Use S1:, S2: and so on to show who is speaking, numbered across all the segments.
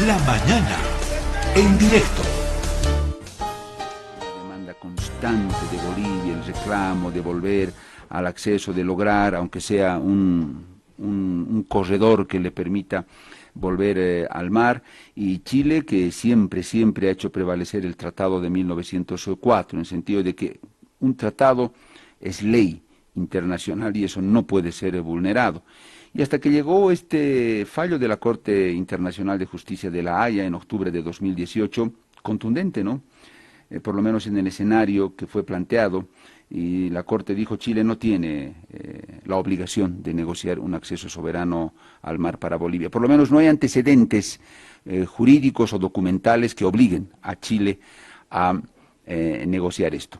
S1: La mañana, en directo.
S2: La demanda constante de Bolivia, el reclamo de volver al acceso, de lograr, aunque sea un corredor que le permita volver al mar, y Chile, que siempre ha hecho prevalecer el Tratado de 1904, en el sentido de que un tratado es ley internacional y eso no puede ser vulnerado. Y hasta que llegó este fallo de la Corte Internacional de Justicia de La Haya en octubre de 2018, contundente, ¿no? Por lo menos en el escenario que fue planteado, y la Corte dijo Chile no tiene la obligación de negociar un acceso soberano al mar para Bolivia. Por lo menos no hay antecedentes jurídicos o documentales que obliguen a Chile a negociar esto.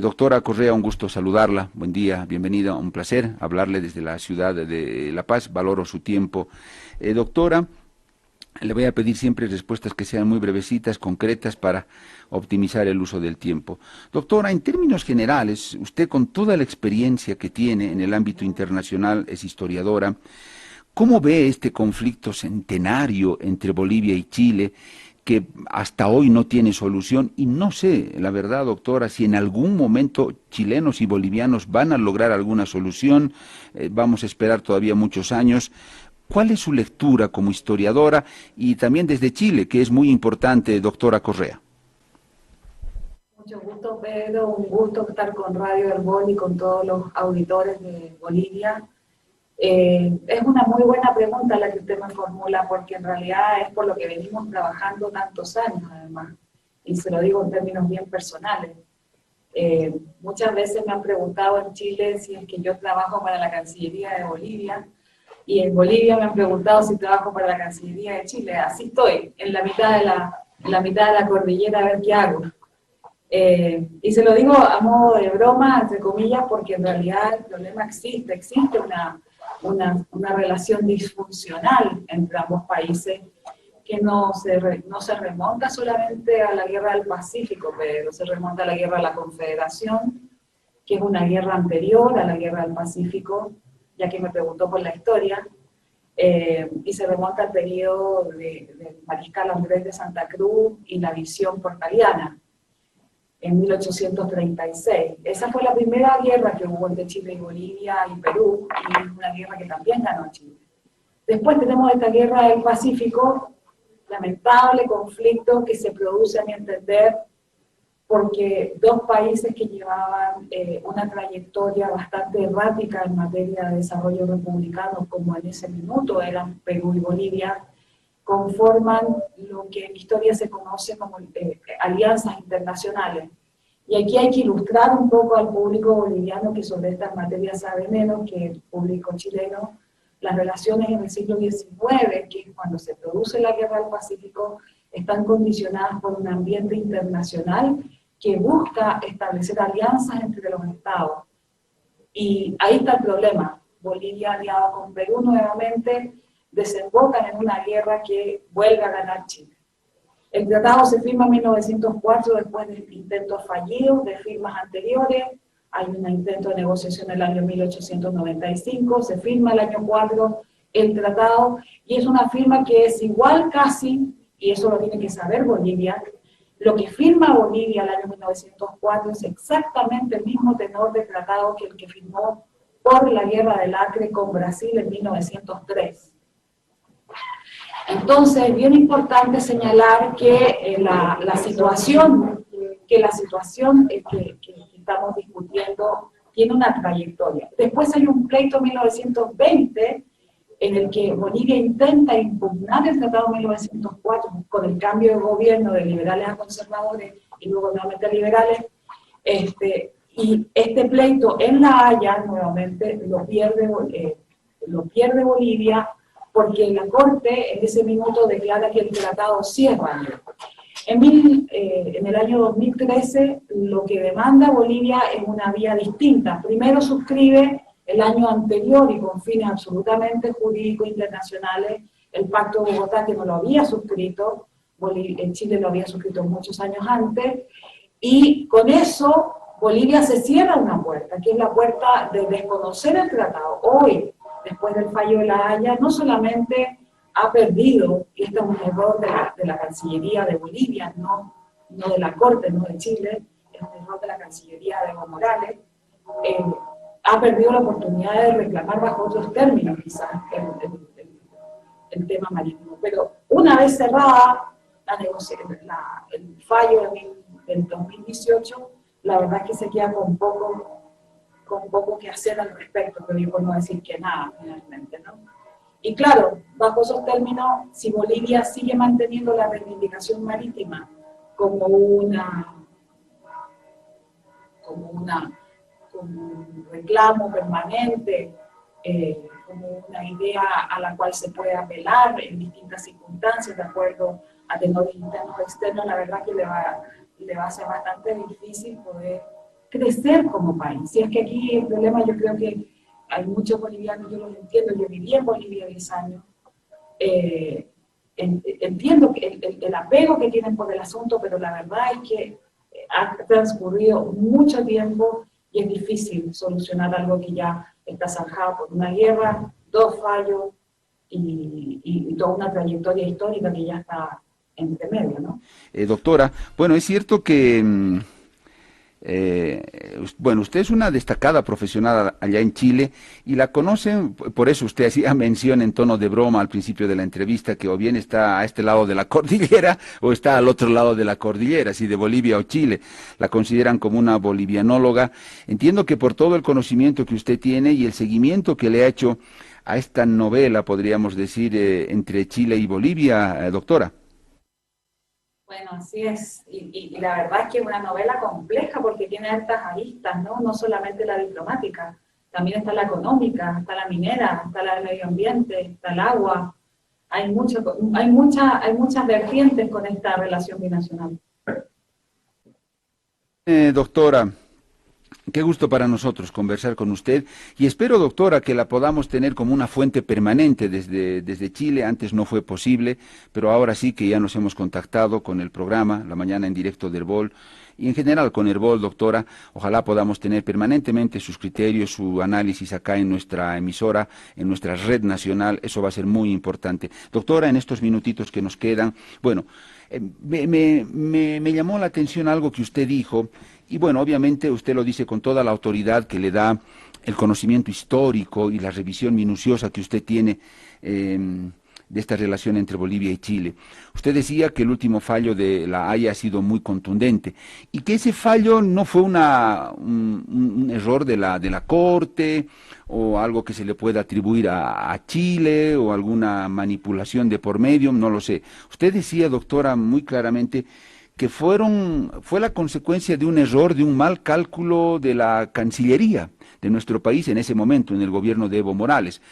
S2: Doctora Correa, un gusto saludarla, buen día, bienvenida, un placer hablarle desde la ciudad de La Paz, valoro su tiempo. Doctora, le voy a pedir siempre respuestas que sean muy brevecitas, concretas, para optimizar el uso del tiempo. Doctora, en términos generales, usted con toda la experiencia que tiene en el ámbito internacional, es historiadora, ¿cómo ve este conflicto centenario entre Bolivia y Chile, que hasta hoy no tiene solución? Y no sé, la verdad, doctora, si en algún momento chilenos y bolivianos van a lograr alguna solución, vamos a esperar todavía muchos años. ¿Cuál es su lectura como historiadora y también desde Chile, que es muy importante, doctora Correa?
S3: Mucho gusto, Pedro, un gusto estar con Radio Herbol y con todos los auditores de Bolivia. Es una muy buena pregunta la que usted me formula, porque en realidad es por lo que venimos trabajando tantos años, además, y se lo digo en términos bien personales. Muchas veces me han preguntado en Chile si es que yo trabajo para la Cancillería de Bolivia, y en Bolivia me han preguntado si trabajo para la Cancillería de Chile. Así estoy, en la mitad de la cordillera, a ver qué hago. Y se lo digo a modo de broma, entre comillas, porque en realidad el problema existe una relación disfuncional entre ambos países que no se remonta solamente a la guerra del Pacífico, pero se remonta a la guerra de la Confederación, que es una guerra anterior a la guerra del Pacífico, ya que me preguntó por la historia, y se remonta al periodo del mariscal Andrés de Santa Cruz y la visión portaliana, en 1836. Esa fue la primera guerra que hubo entre Chile y Bolivia y Perú, y es una guerra que también ganó Chile. Después tenemos esta guerra del Pacífico, lamentable conflicto que se produce, a mi entender, porque dos países que llevaban una trayectoria bastante errática en materia de desarrollo republicano, como en ese minuto eran Perú y Bolivia, conforman lo que en historia se conoce como alianzas internacionales. Y aquí hay que ilustrar un poco al público boliviano, que sobre estas materias sabe menos que el público chileno, las relaciones en el siglo XIX, que es cuando se produce la Guerra del Pacífico, están condicionadas por un ambiente internacional que busca establecer alianzas entre los estados. Y ahí está el problema. Bolivia, aliado con Perú nuevamente, desembocan en una guerra que vuelve a ganar Chile. El tratado se firma en 1904 después de intentos fallidos, de firmas anteriores. Hay un intento de negociación en el año 1895, se firma el año 4 el tratado, y es una firma que es igual casi, y eso lo tiene que saber Bolivia. Lo que firma Bolivia el año 1904 es exactamente el mismo tenor de tratado que el que firmó por la Guerra del Acre con Brasil en 1903. Entonces, es bien importante señalar que la situación que estamos discutiendo tiene una trayectoria. Después hay un pleito en 1920 en el que Bolivia intenta impugnar el Tratado de 1904 con el cambio de gobierno de liberales a conservadores y luego nuevamente a liberales, y este pleito en La Haya nuevamente lo pierde Bolivia, porque la Corte en ese minuto declara que el tratado sí es válido. En el año 2013 lo que demanda Bolivia es una vía distinta. Primero suscribe el año anterior y con fines absolutamente jurídicos internacionales el Pacto de Bogotá, que no lo había suscrito, en Chile lo había suscrito muchos años antes, y con eso Bolivia se cierra una puerta, que es la puerta de desconocer el tratado. Hoy, después del fallo de La Haya, no solamente ha perdido, y este es un error de la Cancillería de Bolivia, no de la Corte, no de Chile, es un error de la Cancillería de Evo Morales, ha perdido la oportunidad de reclamar bajo otros términos, quizás, el tema marítimo. Pero una vez cerrada el fallo del 2018, la verdad es que se queda con poco que hacer al respecto, pero yo por no decir que nada, finalmente, ¿no? Y claro, bajo esos términos, si Bolivia sigue manteniendo la reivindicación marítima como un reclamo permanente, como una idea a la cual se puede apelar en distintas circunstancias, de acuerdo a tenores internos o externos, la verdad que le va a ser bastante difícil poder crecer como país. Y es que aquí el problema, yo creo que hay muchos bolivianos, yo los entiendo, yo viví en Bolivia 10 años, entiendo que el apego que tienen por el asunto, pero la verdad es que ha transcurrido mucho tiempo y es difícil solucionar algo que ya está zanjado por una guerra, 2 fallos y toda una trayectoria histórica que ya está entre medio, ¿no?
S2: Doctora, bueno, es cierto que bueno, usted es una destacada profesional allá en Chile y la conocen, por eso usted hacía mención en tono de broma al principio de la entrevista que o bien está a este lado de la cordillera o está al otro lado de la cordillera, si de Bolivia o Chile. La consideran como una bolivianóloga. Entiendo que por todo el conocimiento que usted tiene y el seguimiento que le ha hecho a esta novela, podríamos decir, entre Chile y Bolivia, doctora.
S3: Bueno, así es, y la verdad es que es una novela compleja porque tiene altas aristas, ¿no? No solamente la diplomática, también está la económica, está la minera, está la del medio ambiente, está el agua, hay muchas vertientes con esta relación binacional.
S2: Doctora, qué gusto para nosotros conversar con usted y espero, doctora, que la podamos tener como una fuente permanente desde Chile. Antes no fue posible, pero ahora sí que ya nos hemos contactado con el programa La Mañana en Directo del Herbol y en general con Herbol, doctora. Ojalá podamos tener permanentemente sus criterios, su análisis acá en nuestra emisora, en nuestra red nacional. Eso va a ser muy importante. Doctora, en estos minutitos que nos quedan, bueno, me llamó la atención algo que usted dijo. Y bueno, obviamente usted lo dice con toda la autoridad que le da el conocimiento histórico y la revisión minuciosa que usted tiene de esta relación entre Bolivia y Chile. Usted decía que el último fallo de la Haya ha sido muy contundente y que ese fallo no fue un error de la Corte o algo que se le pueda atribuir a Chile o alguna manipulación de por medio, no lo sé. Usted decía, doctora, muy claramente que fue la consecuencia de un error, de un mal cálculo de la Cancillería de nuestro país en ese momento, en el gobierno de Evo Morales.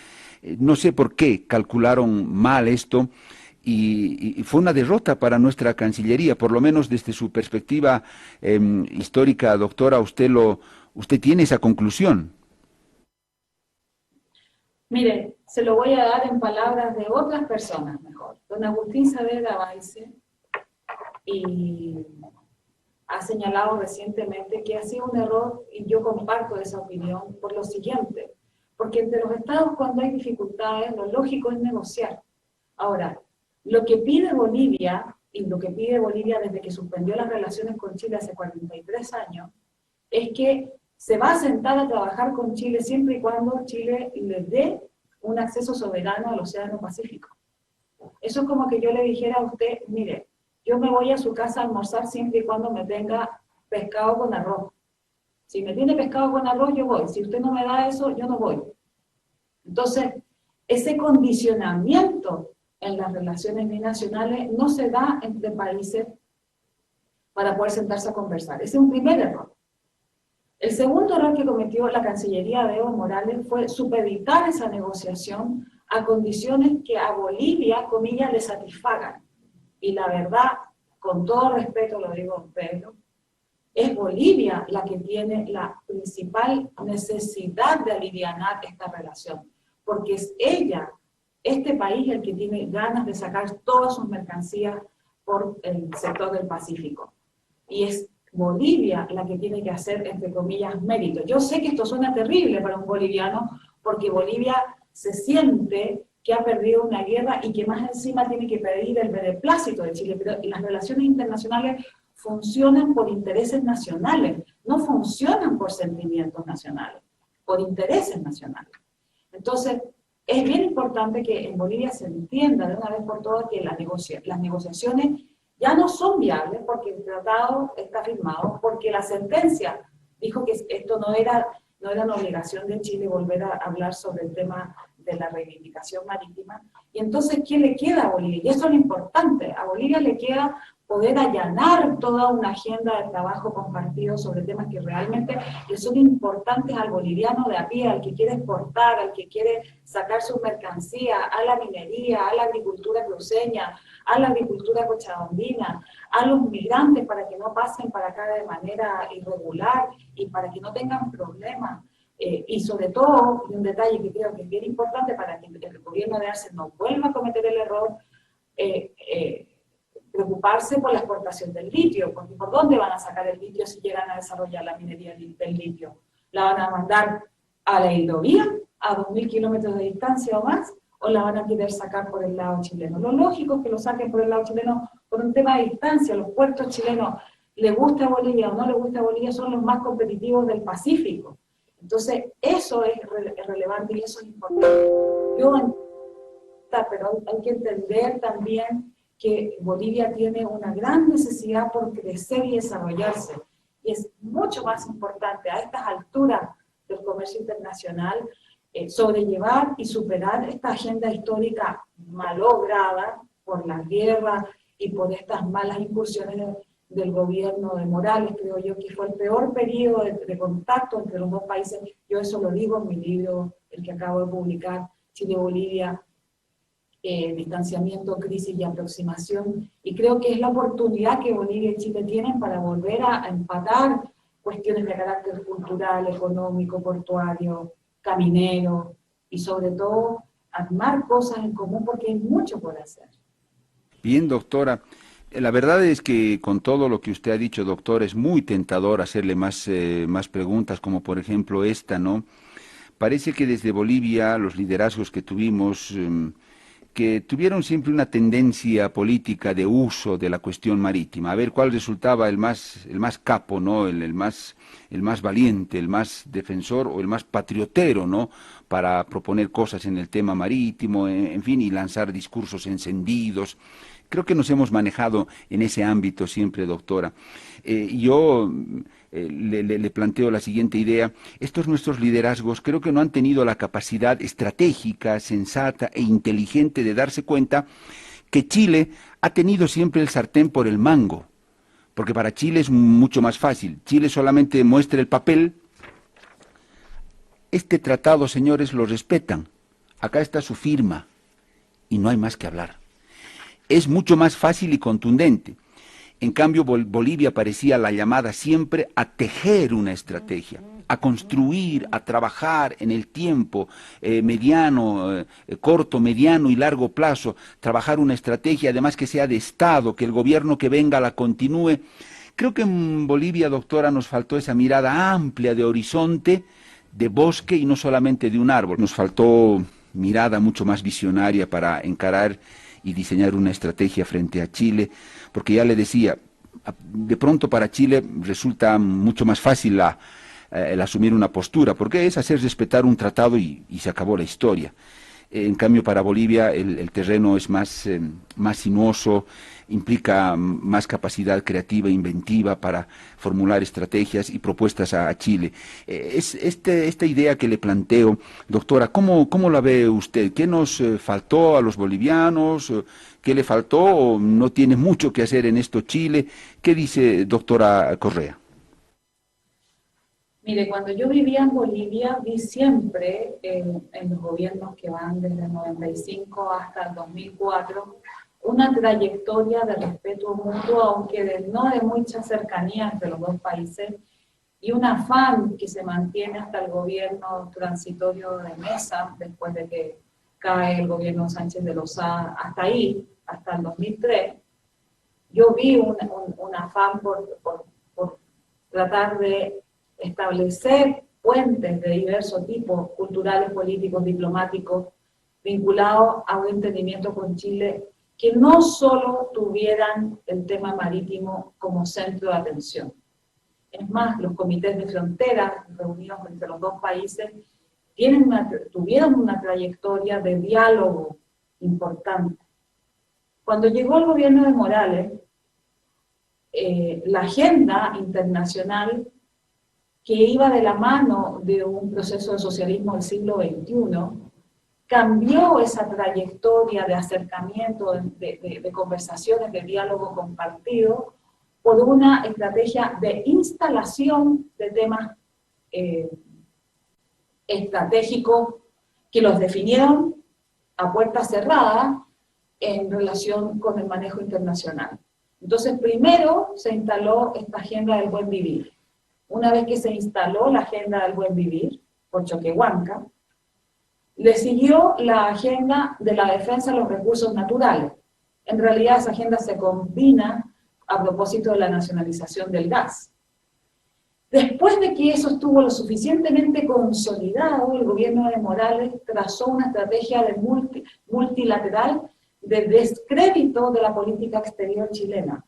S2: No sé por qué calcularon mal esto y fue una derrota para nuestra Cancillería, por lo menos desde su perspectiva histórica, doctora, usted tiene esa conclusión.
S3: Mire, se lo voy a dar en palabras de otras personas mejor. Don Agustín Saavedra Baize y ha señalado recientemente que ha sido un error, y yo comparto esa opinión, por lo siguiente, porque entre los estados cuando hay dificultades, lo lógico es negociar. Ahora, lo que pide Bolivia, y lo que pide Bolivia desde que suspendió las relaciones con Chile hace 43 años, es que se va a sentar a trabajar con Chile siempre y cuando Chile le dé un acceso soberano al Océano Pacífico. Eso es como que yo le dijera a usted, mire, yo me voy a su casa a almorzar siempre y cuando me tenga pescado con arroz. Si me tiene pescado con arroz, yo voy. Si usted no me da eso, yo no voy. Entonces, ese condicionamiento en las relaciones binacionales no se da entre países para poder sentarse a conversar. Ese es un primer error. El segundo error que cometió la Cancillería de Evo Morales fue supeditar esa negociación a condiciones que a Bolivia, comillas, le satisfagan. Y la verdad, con todo respeto lo digo, Pedro, es Bolivia la que tiene la principal necesidad de alivianar esta relación, porque es ella, este país, el que tiene ganas de sacar todas sus mercancías por el sector del Pacífico. Y es Bolivia la que tiene que hacer, entre comillas, mérito. Yo sé que esto suena terrible para un boliviano, porque Bolivia se siente que ha perdido una guerra y que más encima tiene que pedir el beneplácito de Chile. Pero las relaciones internacionales funcionan por intereses nacionales, no funcionan por sentimientos nacionales, por intereses nacionales. Entonces, es bien importante que en Bolivia se entienda de una vez por todas que las negociaciones ya no son viables porque el tratado está firmado, porque la sentencia dijo que esto no era una obligación de Chile volver a hablar sobre el tema de la reivindicación marítima. Y entonces, ¿qué le queda a Bolivia? Y eso es lo importante. A Bolivia le queda poder allanar toda una agenda de trabajo compartido sobre temas que realmente le son importantes al boliviano de a pie, al que quiere exportar, al que quiere sacar su mercancía, a la minería, a la agricultura cruceña, a la agricultura cochabambina, a los migrantes para que no pasen para acá de manera irregular y para que no tengan problemas. Y sobre todo, y un detalle que creo que es bien importante para que el gobierno de Arce no vuelva a cometer el error, preocuparse por la exportación del litio, porque ¿por dónde van a sacar el litio si llegan a desarrollar la minería del litio? ¿La van a mandar a la hidrovía, a 2.000 kilómetros de distancia o más, o la van a querer sacar por el lado chileno? Lo lógico es que lo saquen por el lado chileno por un tema de distancia. Los puertos chilenos, le gusta a Bolivia o no le gusta a Bolivia, son los más competitivos del Pacífico. Entonces, eso es relevante y eso es importante. Pero hay que entender también que Bolivia tiene una gran necesidad por crecer y desarrollarse. Y es mucho más importante a estas alturas del comercio internacional sobrellevar y superar esta agenda histórica malograda por la guerra y por estas malas incursiones del gobierno de Morales. Creo yo que fue el peor periodo de contacto entre los dos países. Yo eso lo digo en mi libro, el que acabo de publicar, Chile-Bolivia, distanciamiento, crisis y aproximación, y creo que es la oportunidad que Bolivia y Chile tienen para volver a empatar cuestiones de carácter cultural, económico, portuario, caminero, y sobre todo armar cosas en común porque hay mucho por hacer.
S2: Bien, doctora. La verdad es que con todo lo que usted ha dicho, doctor, es muy tentador hacerle más preguntas, como por ejemplo esta, ¿no? Parece que desde Bolivia los liderazgos que tuvimos, que tuvieron siempre una tendencia política de uso de la cuestión marítima, a ver cuál resultaba el más capo, ¿no? El más valiente, el más defensor o el más patriotero, ¿no? Para proponer cosas en el tema marítimo, en fin, y lanzar discursos encendidos. Creo que nos hemos manejado en ese ámbito siempre, doctora. Yo le planteo la siguiente idea. Estos nuestros liderazgos creo que no han tenido la capacidad estratégica, sensata e inteligente de darse cuenta que Chile ha tenido siempre el sartén por el mango. Porque para Chile es mucho más fácil. Chile solamente muestra el papel. Este tratado, señores, lo respetan. Acá está su firma. Y no hay más que hablar. Es mucho más fácil y contundente. En cambio, Bolivia parecía la llamada siempre a tejer una estrategia, a construir, a trabajar en el tiempo mediano, corto, mediano y largo plazo, trabajar una estrategia, además que sea de Estado, que el gobierno que venga la continúe. Creo que en Bolivia, doctora, nos faltó esa mirada amplia de horizonte, de bosque y no solamente de un árbol. Nos faltó mirada mucho más visionaria para encarar y diseñar una estrategia frente a Chile, porque ya le decía, de pronto para Chile resulta mucho más fácil el asumir una postura, porque es hacer respetar un tratado y se acabó la historia. En cambio, para Bolivia el terreno es más sinuoso, implica más capacidad creativa, inventiva para formular estrategias y propuestas a Chile. Esta idea que le planteo, doctora, ¿cómo la ve usted? ¿Qué nos faltó a los bolivianos? ¿Qué le faltó? ¿O no tiene mucho que hacer en esto Chile? ¿Qué dice doctora Correa?
S3: Mire, cuando yo vivía en Bolivia, vi siempre en los gobiernos que van desde el 95 hasta el 2004, una trayectoria de respeto mutuo, aunque no de mucha cercanía entre los dos países, y un afán que se mantiene hasta el gobierno transitorio de Mesa, después de que cae el gobierno Sánchez de Lozada, hasta ahí, hasta el 2003, yo vi un afán por tratar de establecer puentes de diversos tipos, culturales, políticos, diplomáticos, vinculado a un entendimiento con Chile que no solo tuvieran el tema marítimo como centro de atención. Es más, los comités de frontera reunidos entre los dos países tuvieron una trayectoria de diálogo importante. Cuando llegó el gobierno de Morales, la agenda internacional que iba de la mano de un proceso de socialismo del siglo XXI, cambió esa trayectoria de acercamiento, de conversaciones, de diálogo compartido, por una estrategia de instalación de temas estratégicos que los definieron a puerta cerrada en relación con el manejo internacional. Entonces, primero se instaló esta agenda del buen vivir. Una vez que se instaló la agenda del buen vivir, por Choquehuanca, le siguió la agenda de la defensa de los recursos naturales. En realidad esa agenda se combina a propósito de la nacionalización del gas. Después de que eso estuvo lo suficientemente consolidado, el gobierno de Morales trazó una estrategia de multilateral de descrédito de la política exterior chilena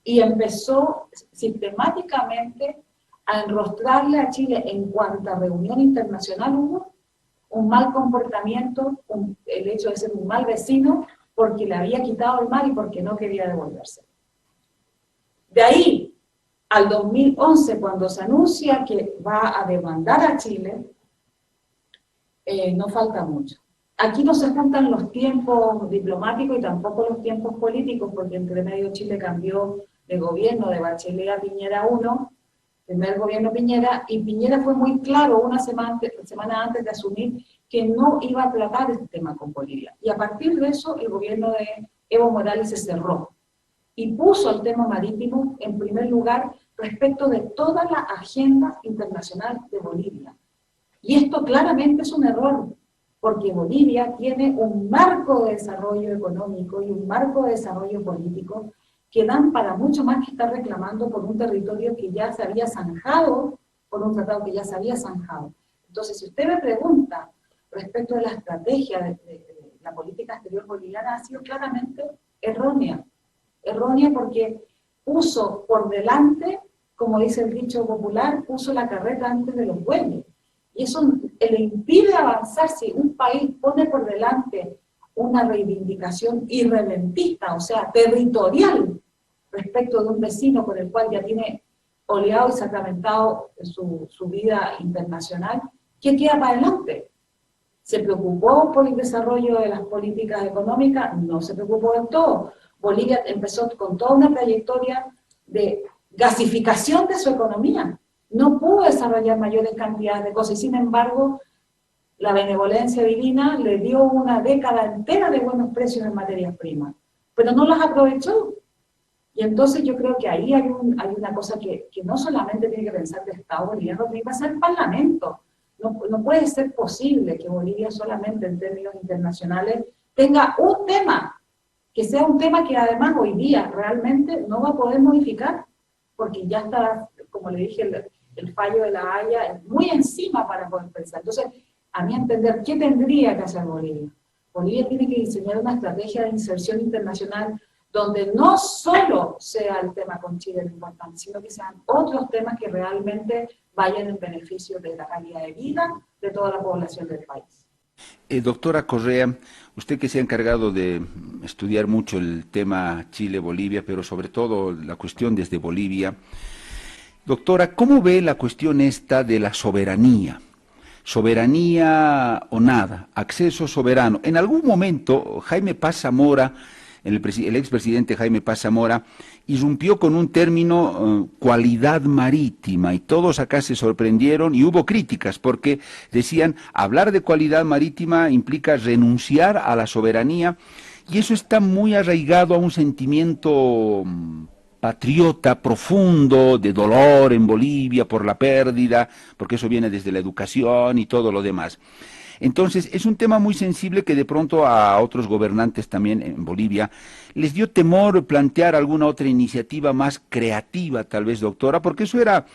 S3: y empezó sistemáticamente a enrostrarle a Chile en cuanta reunión internacional hubo un mal comportamiento, el hecho de ser un mal vecino porque le había quitado el mar y porque no quería devolverse. De ahí al 2011, cuando se anuncia que va a demandar a Chile, no falta mucho. Aquí no se juntan los tiempos diplomáticos y tampoco los tiempos políticos, porque entre medio Chile cambió de gobierno de Bachelet a Piñera 1, primer gobierno Piñera, y Piñera fue muy claro una semana antes de asumir que no iba a tratar este tema con Bolivia. Y a partir de eso, el gobierno de Evo Morales se cerró y puso el tema marítimo en primer lugar respecto de toda la agenda internacional de Bolivia. Y esto claramente es un error, porque Bolivia tiene un marco de desarrollo económico y un marco de desarrollo político que dan para mucho más que estar reclamando por un territorio que ya se había zanjado, por un tratado que ya se había zanjado. Entonces, si usted me pregunta respecto de la estrategia de la política exterior boliviana, ha sido claramente errónea. Errónea porque puso por delante, como dice el dicho popular, puso la carreta antes de los bueyes. Y eso le impide avanzar si un país pone por delante una reivindicación irredentista, o sea, territorial, respecto de un vecino con el cual ya tiene oleado y sacramentado su vida internacional. ¿Qué queda para adelante? ¿Se preocupó por el desarrollo de las políticas económicas? No se preocupó del todo. Bolivia empezó con toda una trayectoria de gasificación de su economía. No pudo desarrollar mayores cantidades de cosas y sin embargo la benevolencia divina le dio una década entera de buenos precios en materias primas, pero no las aprovechó. Y entonces yo creo que ahí hay una cosa que no solamente tiene que pensar el Estado boliviano, tiene que pensar el Parlamento. No puede ser posible que Bolivia solamente en términos internacionales tenga un tema, que sea un tema que además hoy día realmente no va a poder modificar, porque ya está, como le dije, el fallo de La Haya muy encima para poder pensar. Entonces, a mi entender, ¿qué tendría que hacer Bolivia? Bolivia tiene que diseñar una estrategia de inserción internacional donde no solo sea el tema con Chile lo importante, sino que sean otros temas que realmente vayan en beneficio de la calidad de vida de toda la población del país.
S2: Doctora Correa, usted que se ha encargado de estudiar mucho el tema Chile-Bolivia, pero sobre todo la cuestión desde Bolivia, doctora, ¿cómo ve la cuestión esta de la soberanía? Soberanía o nada, acceso soberano. En algún momento, Jaime Paz Zamora, el expresidente Jaime Paz Zamora, irrumpió con un término cualidad marítima y todos acá se sorprendieron y hubo críticas porque decían hablar de cualidad marítima implica renunciar a la soberanía y eso está muy arraigado a un sentimiento patriota profundo de dolor en Bolivia por la pérdida, porque eso viene desde la educación y todo lo demás. Entonces, es un tema muy sensible que de pronto a otros gobernantes también en Bolivia les dio temor plantear alguna otra iniciativa más creativa, tal vez, doctora, porque eso era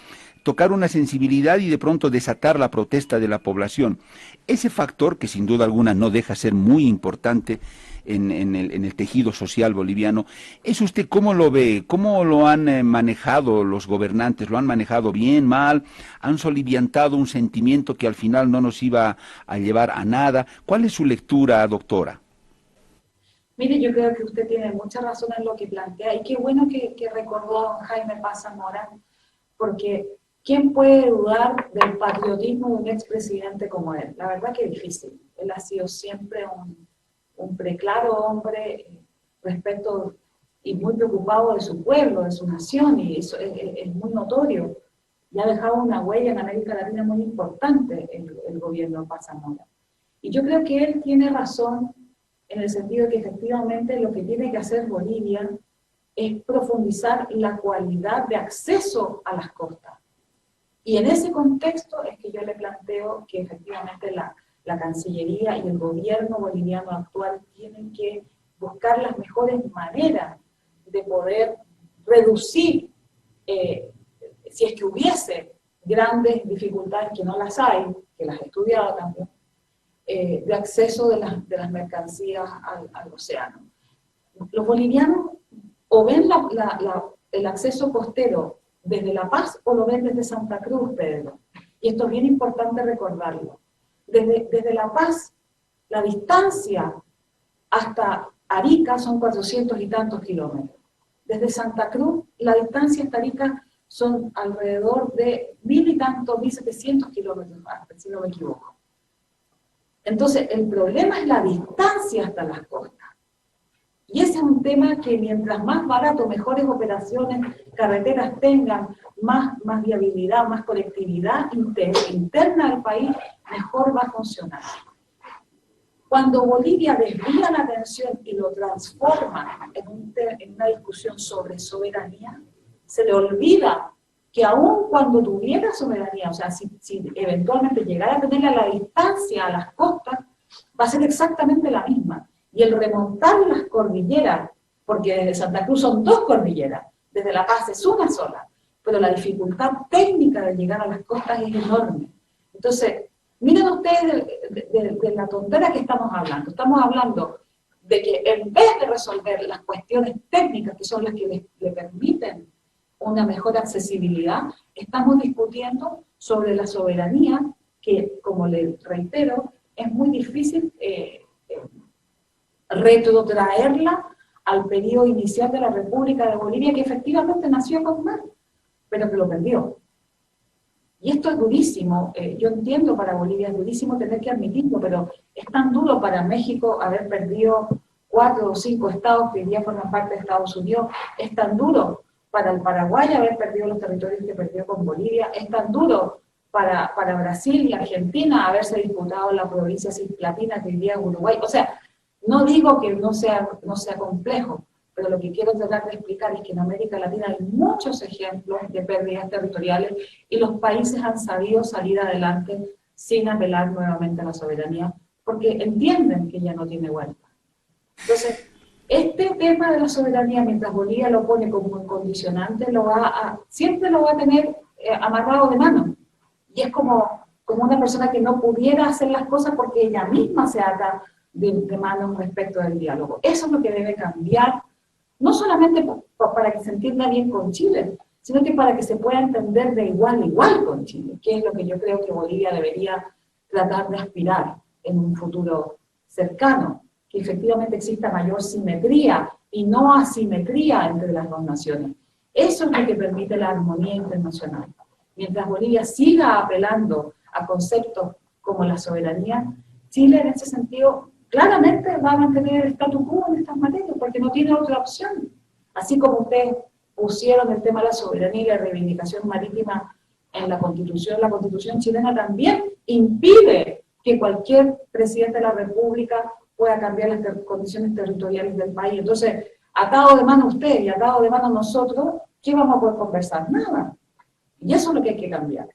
S2: tocar una sensibilidad y de pronto desatar la protesta de la población. Ese factor, que sin duda alguna no deja ser muy importante en el tejido social boliviano, ¿es usted cómo lo ve? ¿Cómo lo han manejado los gobernantes? ¿Lo han manejado bien, mal? ¿Han soliviantado un sentimiento que al final no nos iba a llevar a nada? ¿Cuál es su lectura, doctora?
S3: Mire, yo creo que usted tiene mucha razón en lo que plantea, y qué bueno que recordó a Jaime Paz Zamora, porque ¿quién puede dudar del patriotismo de un expresidente como él? La verdad que es difícil. Él ha sido siempre un preclaro hombre respecto y muy preocupado de su pueblo, de su nación, y eso es muy notorio. Y ha dejado una huella en América Latina muy importante el gobierno de Paz Zamora. Y yo creo que él tiene razón en el sentido de que efectivamente lo que tiene que hacer Bolivia es profundizar la cualidad de acceso a las costas. Y en ese contexto es que yo le planteo que efectivamente la Cancillería y el gobierno boliviano actual tienen que buscar las mejores maneras de poder reducir, si es que hubiese grandes dificultades, que no las hay, que las he estudiado también, de acceso de las mercancías al océano. Los bolivianos o ven el acceso costero desde La Paz o lo ven desde Santa Cruz, Pedro. Y esto es bien importante recordarlo. Desde La Paz, la distancia hasta Arica son 400 y tantos kilómetros. Desde Santa Cruz, la distancia hasta Arica son alrededor de 1000 y tantos, 1700 kilómetros más, si no me equivoco. Entonces, el problema es la distancia hasta las costas. Y ese es un tema que mientras más barato, mejores operaciones, carreteras tengan, más viabilidad, más conectividad interna del país, mejor va a funcionar. Cuando Bolivia desvía la atención y lo transforma en una discusión sobre soberanía, se le olvida que aun cuando tuviera soberanía, o sea, si eventualmente llegara a tenerla a la distancia a las costas, va a ser exactamente la misma. Y el remontar las cordilleras, porque desde Santa Cruz son 2 cordilleras, desde La Paz es una sola, pero la dificultad técnica de llegar a las costas es enorme. Entonces, miren ustedes de la tontera que estamos hablando. Estamos hablando de que en vez de resolver las cuestiones técnicas, que son las que le permiten una mejor accesibilidad, estamos discutiendo sobre la soberanía, que, como le reitero, es muy difícil retrotraerla al periodo inicial de la República de Bolivia, que efectivamente nació con mar, pero que lo perdió. Y esto es durísimo, yo entiendo, para Bolivia es durísimo tener que admitirlo, pero es tan duro para México haber perdido 4 o 5 estados que hoy día forman parte de Estados Unidos, es tan duro para el Paraguay haber perdido los territorios que perdió con Bolivia, es tan duro para Brasil y Argentina haberse disputado la provincia cisplatina que hoy día es Uruguay. O sea, no digo que no sea complejo, pero lo que quiero tratar de explicar es que en América Latina hay muchos ejemplos de pérdidas territoriales y los países han sabido salir adelante sin apelar nuevamente a la soberanía, porque entienden que ya no tiene vuelta. Entonces, este tema de la soberanía, mientras Bolivia lo pone como un condicionante, siempre lo va a tener amarrado de mano. Y es como una persona que no pudiera hacer las cosas porque ella misma se ata de mano respecto del diálogo. Eso es lo que debe cambiar, no solamente para que se entienda bien con Chile, sino que para que se pueda entender de igual a igual con Chile, que es lo que yo creo que Bolivia debería tratar de aspirar en un futuro cercano, que efectivamente exista mayor simetría y no asimetría entre las dos naciones. Eso es lo que permite la armonía internacional. Mientras Bolivia siga apelando a conceptos como la soberanía, Chile en ese sentido claramente va a mantener el statu quo en estas materias, porque no tiene otra opción. Así como ustedes pusieron el tema de la soberanía y la reivindicación marítima en la Constitución chilena también impide que cualquier presidente de la República pueda cambiar las condiciones territoriales del país. Entonces, atado de mano usted y atado de mano nosotros, ¿qué vamos a poder conversar? Nada. Y eso es lo que hay que cambiar.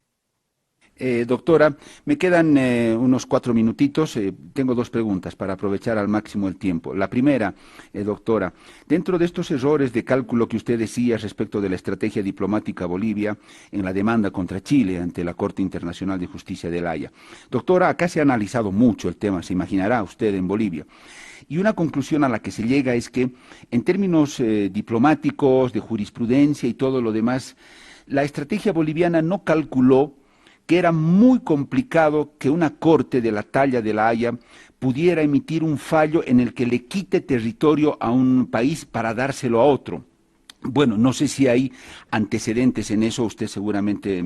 S2: Doctora, me quedan unos 4 minutitos. Tengo 2 preguntas para aprovechar al máximo el tiempo. La primera, doctora, dentro de estos errores de cálculo que usted decía respecto de la estrategia diplomática Bolivia en la demanda contra Chile ante la Corte Internacional de Justicia de La Haya. Doctora, acá se ha analizado mucho el tema, se imaginará usted en Bolivia. Y una conclusión a la que se llega es que, en términos diplomáticos, de jurisprudencia y todo lo demás, la estrategia boliviana no calculó que era muy complicado que una corte de la talla de La Haya pudiera emitir un fallo en el que le quite territorio a un país para dárselo a otro. Bueno, no sé si hay antecedentes en eso, usted seguramente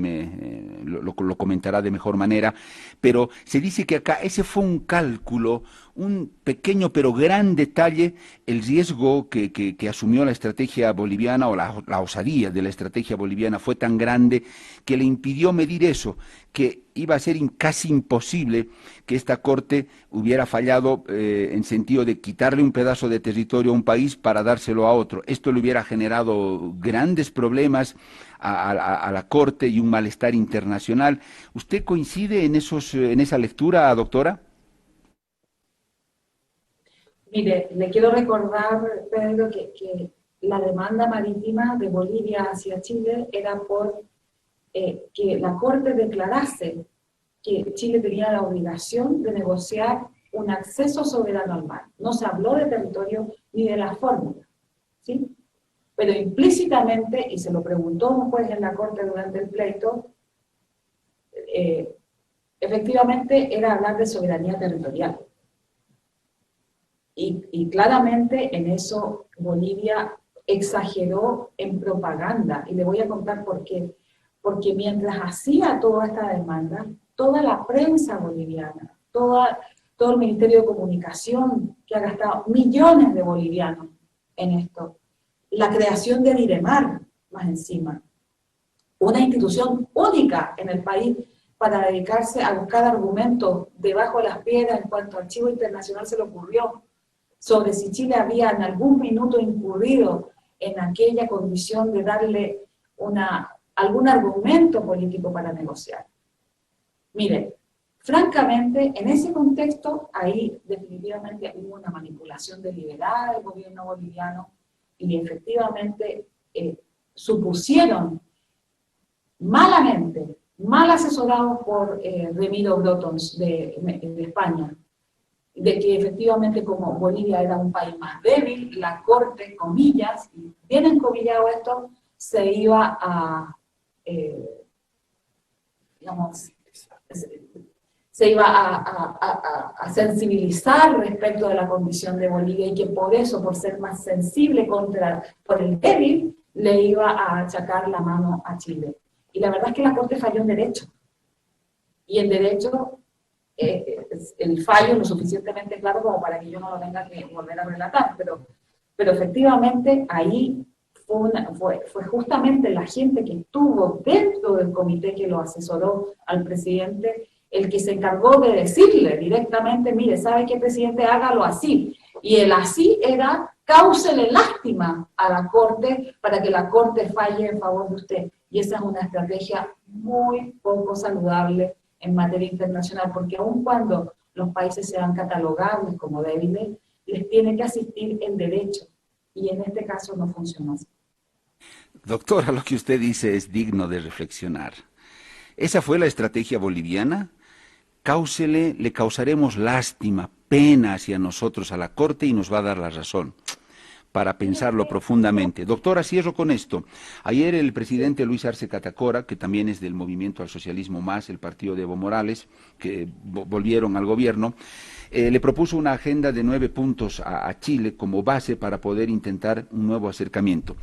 S2: lo comentará de mejor manera, pero se dice que acá ese fue un cálculo, un pequeño pero gran detalle, el riesgo que asumió la estrategia boliviana o la osadía de la estrategia boliviana fue tan grande que le impidió medir eso, que iba a ser casi imposible que esta corte hubiera fallado en sentido de quitarle un pedazo de territorio a un país para dárselo a otro. Esto le hubiera generado grandes problemas a la corte y un malestar internacional. ¿Usted coincide en esa lectura, doctora?
S3: Mire, le quiero recordar, Pedro, que la demanda marítima de Bolivia hacia Chile era por que la Corte declarase que Chile tenía la obligación de negociar un acceso soberano al mar. No se habló de territorio ni de la fórmula, ¿sí? Pero implícitamente, y se lo preguntó un juez en la Corte durante el pleito, efectivamente era hablar de soberanía territorial. Y claramente en eso Bolivia exageró en propaganda, y le voy a contar por qué. Porque mientras hacía toda esta demanda, toda la prensa boliviana, todo el Ministerio de Comunicación, que ha gastado millones de bolivianos en esto, la creación de Diremar, más encima, una institución única en el país para dedicarse a buscar argumentos debajo de las piedras en cuanto al archivo internacional se le ocurrió, sobre si Chile había en algún minuto incurrido en aquella condición de darle algún argumento político para negociar. Mire, francamente, en ese contexto, ahí definitivamente hubo una manipulación deliberada del gobierno boliviano y efectivamente supusieron malamente, mal asesorados por Remiro Brotons de España, de que efectivamente como Bolivia era un país más débil, la Corte, comillas, y bien encomillado esto, se iba a, se iba a sensibilizar respecto de la condición de Bolivia y que por eso, por ser más sensible por el débil, le iba a achacar la mano a Chile. Y la verdad es que la Corte falló en derecho. Y en derecho, el fallo lo suficientemente claro como para que yo no lo tenga que volver a relatar, pero efectivamente ahí fue justamente la gente que estuvo dentro del comité que lo asesoró al presidente el que se encargó de decirle directamente, mire, ¿sabe qué, presidente? Hágalo así. Y el así era, cáusele lástima a la Corte para que la Corte falle en favor de usted. Y esa es una estrategia muy poco saludable en materia internacional, porque aun cuando los países sean catalogables como débiles, les tiene que asistir el derecho. Y en este caso no funcionó así.
S2: Doctora, lo que usted dice es digno de reflexionar. ¿Esa fue la estrategia boliviana? Le causaremos lástima, pena hacia nosotros a la Corte y nos va a dar la razón para pensarlo profundamente. Doctora, cierro con esto. Ayer el presidente Luis Arce Catacora, que también es del Movimiento al Socialismo Más, el partido de Evo Morales, que volvieron al gobierno, le propuso una agenda de 9 puntos a Chile como base para poder intentar un nuevo acercamiento.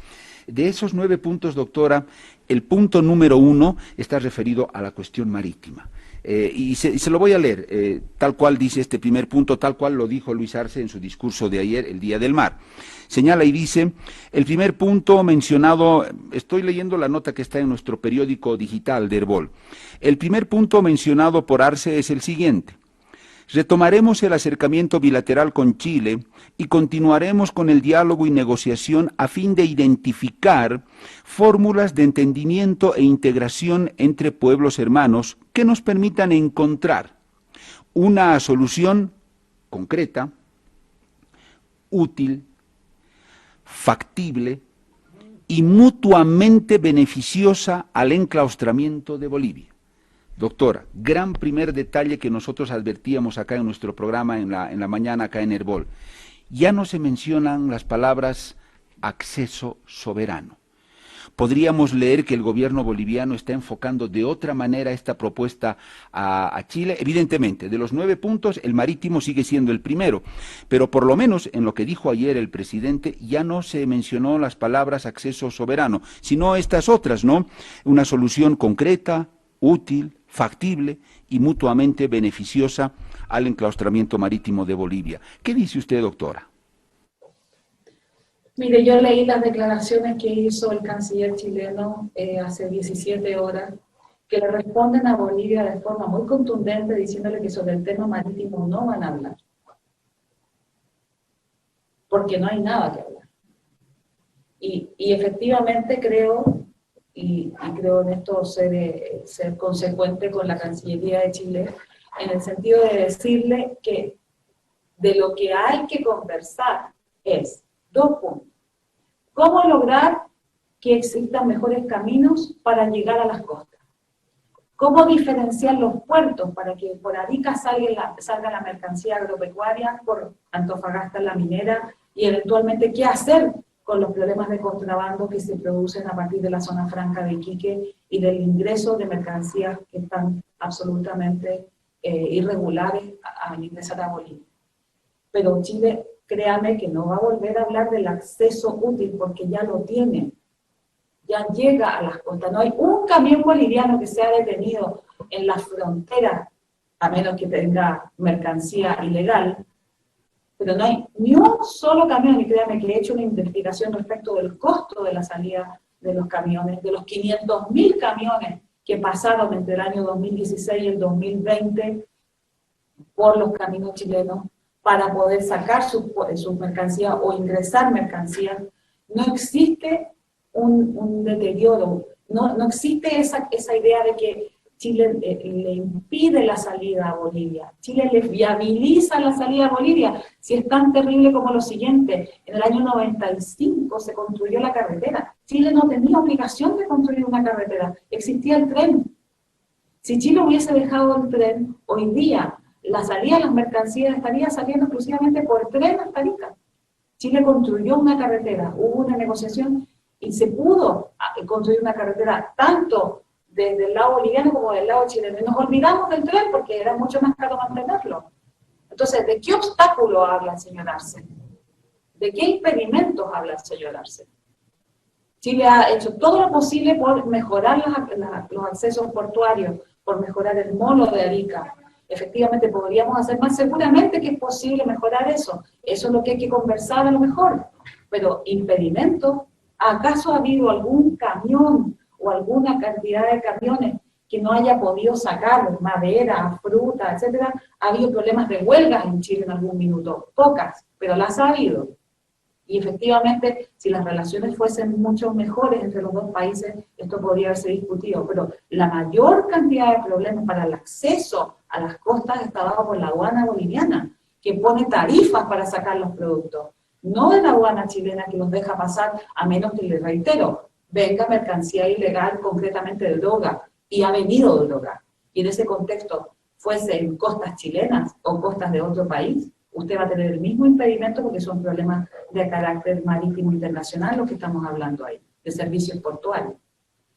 S2: De esos 9 puntos, doctora, el punto número 1 está referido a la cuestión marítima. Y se lo voy a leer, tal cual dice este primer punto, tal cual lo dijo Luis Arce en su discurso de ayer, el Día del Mar. Señala y dice, el primer punto mencionado, estoy leyendo la nota que está en nuestro periódico digital de Herbol. El primer punto mencionado por Arce es el siguiente: Retomaremos el acercamiento bilateral con Chile y continuaremos con el diálogo y negociación a fin de identificar fórmulas de entendimiento e integración entre pueblos hermanos que nos permitan encontrar una solución concreta, útil, factible y mutuamente beneficiosa al enclaustramiento de Bolivia. Doctora, gran primer detalle que nosotros advertíamos acá en nuestro programa en la mañana acá en Herbol. Ya no se mencionan las palabras acceso soberano. Podríamos leer que el gobierno boliviano está enfocando de otra manera esta propuesta a Chile. Evidentemente, de los 9 puntos, el marítimo sigue siendo el primero, pero por lo menos en lo que dijo ayer el presidente ya no se mencionó las palabras acceso soberano, sino estas otras, ¿no? Una solución concreta, útil, factible y mutuamente beneficiosa al enclaustramiento marítimo de Bolivia. ¿Qué dice usted, doctora?
S3: Mire, yo leí las declaraciones que hizo el canciller chileno hace 17 horas, que le responden a Bolivia de forma muy contundente, diciéndole que sobre el tema marítimo no van a hablar, porque no hay nada que hablar. Y efectivamente creo, y creo en esto ser consecuente con la Cancillería de Chile, en el sentido de decirle que de lo que hay que conversar es 2 puntos. ¿Cómo lograr que existan mejores caminos para llegar a las costas? ¿Cómo diferenciar los puertos para que por Arica salga la mercancía agropecuaria, por Antofagasta la minera, y eventualmente qué hacer con los problemas de contrabando que se producen a partir de la zona franca de Iquique y del ingreso de mercancías que están absolutamente irregulares al ingresar a Bolivia? Pero Chile, créame que no va a volver a hablar del acceso útil porque ya lo tiene, ya llega a las costas. No hay un camión boliviano que sea detenido en la frontera, a menos que tenga mercancía ilegal, pero no hay ni un solo camión, y créame que he hecho una investigación respecto del costo de la salida de los camiones, de los 500.000 camiones que pasaron entre el año 2016 y el 2020 por los caminos chilenos, para poder sacar sus mercancías o ingresar mercancías. No existe un deterioro, no existe esa idea de que Chile le impide la salida a Bolivia. Chile le viabiliza la salida a Bolivia, si es tan terrible como lo siguiente. En el año 95 se construyó la carretera. Chile no tenía obligación de construir una carretera, existía el tren. Si Chile hubiese dejado el tren, hoy día la salida de las mercancías estaría saliendo exclusivamente por tren hasta Arica. Chile construyó una carretera, hubo una negociación y se pudo construir una carretera tanto desde el lado boliviano como del lado chileno. Y nos olvidamos del tren porque era mucho más caro mantenerlo. Entonces, ¿de qué obstáculo habla el señor Arce? ¿De qué impedimentos habla el señor Arce? Chile ha hecho todo lo posible por mejorar los accesos portuarios, por mejorar el molo de Arica. Efectivamente, podríamos hacer más, seguramente que es posible mejorar eso. Eso es lo que hay que conversar a lo mejor. Pero impedimentos, ¿acaso ha habido algún camión o alguna cantidad de camiones que no haya podido sacar madera, fruta, etcétera? Ha habido problemas de huelgas en Chile en algún minuto, pocas, pero las ha habido. Y efectivamente, si las relaciones fuesen mucho mejores entre los dos países, esto podría haberse discutido. Pero la mayor cantidad de problemas para el acceso a las costas está dado por la aduana boliviana, que pone tarifas para sacar los productos. No de la aduana chilena que los deja pasar, a menos que, les reitero, venga mercancía ilegal, concretamente de droga, y ha venido droga. Y en ese contexto, fuese en costas chilenas o costas de otro país, usted va a tener el mismo impedimento porque son problemas de carácter marítimo internacional los que estamos hablando ahí, de servicios portuarios.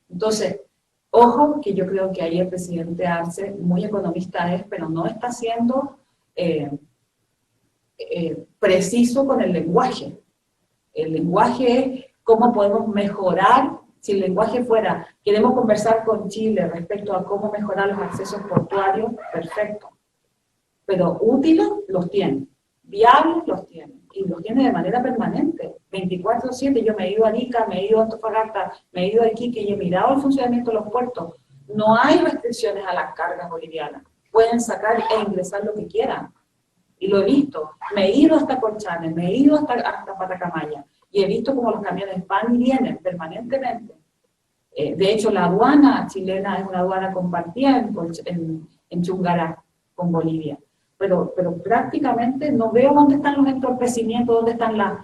S3: Entonces, ojo, que yo creo que ahí el presidente Arce, muy economista es, pero no está siendo preciso con el lenguaje. El lenguaje es cómo podemos mejorar. Si el lenguaje fuera, queremos conversar con Chile respecto a cómo mejorar los accesos portuarios, perfecto. Pero útiles los tiene, viables los tiene, y los tiene de manera permanente, 24/7. Yo me he ido a Arica, me he ido a Antofagasta, me he ido a Iquique y he mirado el funcionamiento de los puertos. No hay restricciones a las cargas bolivianas. pueden sacar e ingresar lo que quieran. Y lo he visto. Me he ido hasta Colchane, me he ido hasta Patacamaya, y he visto cómo los camiones van y vienen permanentemente. De hecho, la aduana chilena es una aduana compartida en Chungará con Bolivia. Pero prácticamente no veo dónde están los entorpecimientos, dónde están las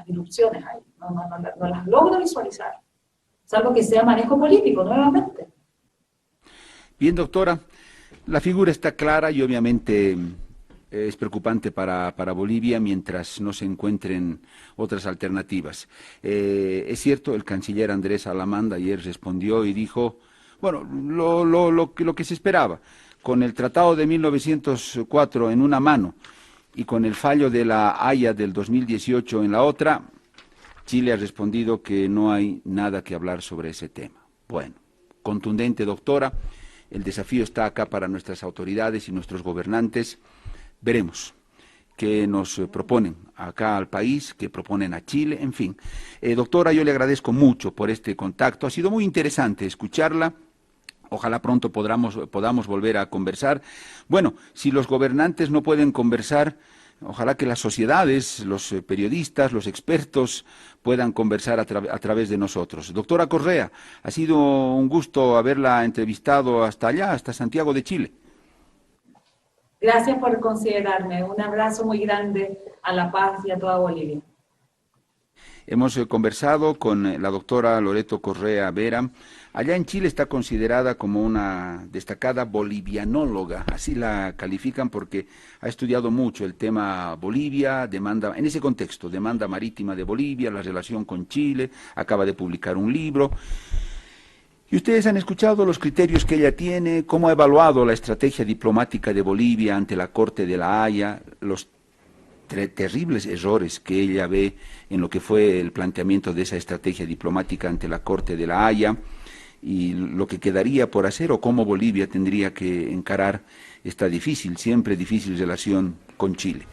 S3: disrupciones ahí. No las logro visualizar. Salvo que sea manejo político, nuevamente.
S2: Bien, doctora, la figura está clara y obviamente es preocupante para Bolivia mientras no se encuentren otras alternativas. Es cierto, el canciller Andrés Alamanda ayer respondió y dijo, bueno, lo que se esperaba, con el Tratado de 1904 en una mano y con el fallo de la Haya del 2018 en la otra, Chile ha respondido que no hay nada que hablar sobre ese tema. Bueno, contundente, doctora, el desafío está acá para nuestras autoridades y nuestros gobernantes. Veremos qué nos proponen acá al país, qué proponen a Chile, en fin. Doctora, yo le agradezco mucho por este contacto. Ha sido muy interesante escucharla. Ojalá pronto podamos volver a conversar. Bueno, si los gobernantes no pueden conversar, ojalá que las sociedades, los periodistas, los expertos puedan conversar a través de nosotros. Doctora Correa, ha sido un gusto haberla entrevistado hasta allá, hasta Santiago de Chile.
S3: Gracias por considerarme. Un abrazo muy grande a La Paz y a toda Bolivia.
S2: Hemos conversado con la doctora Loreto Correa Vera. Allá en Chile está considerada como una destacada bolivianóloga, así la califican porque ha estudiado mucho el tema Bolivia, demanda, en ese contexto, demanda marítima de Bolivia, la relación con Chile, acaba de publicar un libro. Y ustedes han escuchado los criterios que ella tiene, cómo ha evaluado la estrategia diplomática de Bolivia ante la Corte de la Haya, los terribles errores que ella ve en lo que fue el planteamiento de esa estrategia diplomática ante la Corte de la Haya y lo que quedaría por hacer o cómo Bolivia tendría que encarar esta difícil, siempre difícil relación con Chile.